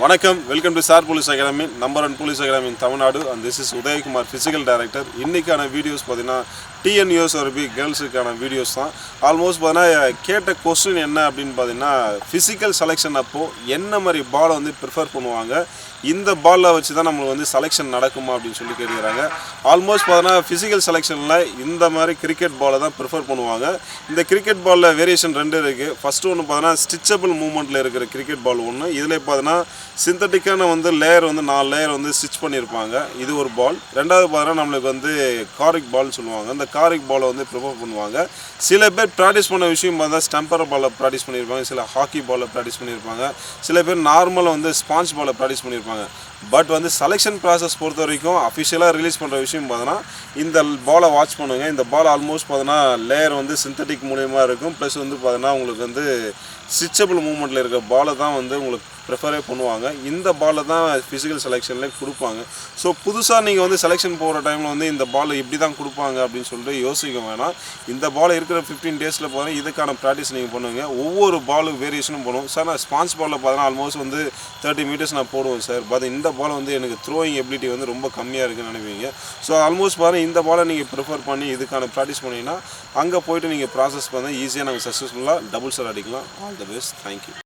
வணக்கம், welcome to sir police academy, number 1 police academy in Tamil Nadu. And this is Udhayakumar, physical director. இன்றைக்கான videos பார்த்தீங்கன்னா TNUS RB கேர்ள்ஸுக்கான videos தான். Almost பார்த்தீங்கன்னா கேட்ட கொஸ்டின் என்ன அப்படின்னு பார்த்தீங்கன்னா, ஃபிசிக்கல் செலெக்ஷன் அப்போது என்ன மாதிரி பாலை வந்து ப்ரிஃபர் பண்ணுவாங்க, இந்த பாலில் வச்சு தான் நம்மளுக்கு வந்து செலெக்ஷன் நடக்குமா அப்படின்னு சொல்லி கேட்குறாங்க. ஆல்மோஸ்ட் பார்த்தீங்கன்னா ஃபிசிக்கல் செலெக்ஷனில் இந்த மாதிரி கிரிக்கெட் பாலை தான் ப்ரிஃபர் பண்ணுவாங்க. இந்த கிரிக்கெட் பாலில் வேரியேஷன் 2 இருக்குது. ஃபஸ்ட்டு ஒன்று பார்த்தீங்கன்னா ஸ்டிச்சபிள் மூவ்மெண்ட்டில் இருக்கிற கிரிக்கெட் பால் ஒன்று. இதில் பார்த்தீங்கன்னா சிந்தட்டிக்கான வந்து லேயர் வந்து 4 லேயர் வந்து ஸ்டிச் பண்ணியிருப்பாங்க. இது ஒரு பால். ரெண்டாவது பார்த்தீங்கன்னா நம்மளுக்கு வந்து காரிக் பால்னு சொல்லுவாங்க. இந்த காரிக் பாலை வந்து ப்ரிஃபர் பண்ணுவாங்க. சில பேர் ப்ராக்டிஸ் பண்ண விஷயம் பார்த்தா ஸ்டம்பர் பாலில் ப்ராக்டிஸ் பண்ணியிருப்பாங்க, சில ஹாக்கி பாலில் ப்ராக்டிஸ் பண்ணியிருப்பாங்க, சில பேர் நார்மலாக வந்து ஸ்பாஞ்ச் பாலில் ப்ராக்டிஸ் பண்ணியிருப்பாங்க. பட் வந்து செலெக்ஷன் ப்ராசஸ் பொறுத்த வரைக்கும் அஃபிஷியலாக ரிலீஸ் பண்ணுற விஷயம் பார்த்தோன்னா இந்த பாலை வாட்ச் பண்ணுங்க. இந்த பால் ஆல்மோஸ்ட் பார்த்தோன்னா லேயர் வந்து சிந்தட்டிக் மூலியமாக இருக்கும். ப்ளஸ் வந்து பார்த்தோன்னா உங்களுக்கு வந்து ஸ்டிச்சபிள் மூவ்மெண்ட்டில் இருக்கிற பாலை தான் வந்து உங்களுக்கு ப்ரிஃபரே பண்ணுவாங்க. இந்த பாலை தான் ஃபிசிக்கல் செலெக்ஷனில் கொடுப்பாங்க. ஸோ புதுசாக நீங்கள் வந்து செலெக்ஷன் போகிற டைமில் வந்து இந்த பால் இப்படி தான் கொடுப்பாங்க அப்படின்னு சொல்லிட்டு யோசிக்க வேணாம். இந்த பால் இருக்கிற 15 டேஸில் பார்த்தீங்கன்னா இதுக்கான ப்ராக்டிஸ் நீங்கள் பண்ணுவீங்க. ஒவ்வொரு பாலும் வேரியேஷனும் பண்ணுவோம். சார் நான் ஸ்பான்ஸ் பாலில் பார்த்தீங்கன்னா ஆல்மோஸ்ட் வந்து 30 மீட்டர்ஸ் நான் போடுவேன் சார். பார்த்து இந்த பால் வந்து எனக்கு த்ரோயிங் எபிலிட்டி வந்து ரொம்ப கம்மியாக இருக்குன்னு நினைப்பீங்க. ஸோ ஆல்மோஸ்ட் பார்த்தீங்கன்னா இந்த பாலை நீங்கள் ப்ரிஃபர் பண்ணி இதுக்கான ப்ராக்டிஸ் பண்ணிங்கன்னா அங்கே போய்ட்டு நீங்கள் ப்ராசஸ் பண்ணால் ஈஸியாக நாங்கள் சக்ஸஸ்ஃபுல்லாக டபுள் சார் அடிக்கலாம். All the best. தேங்க்யூ.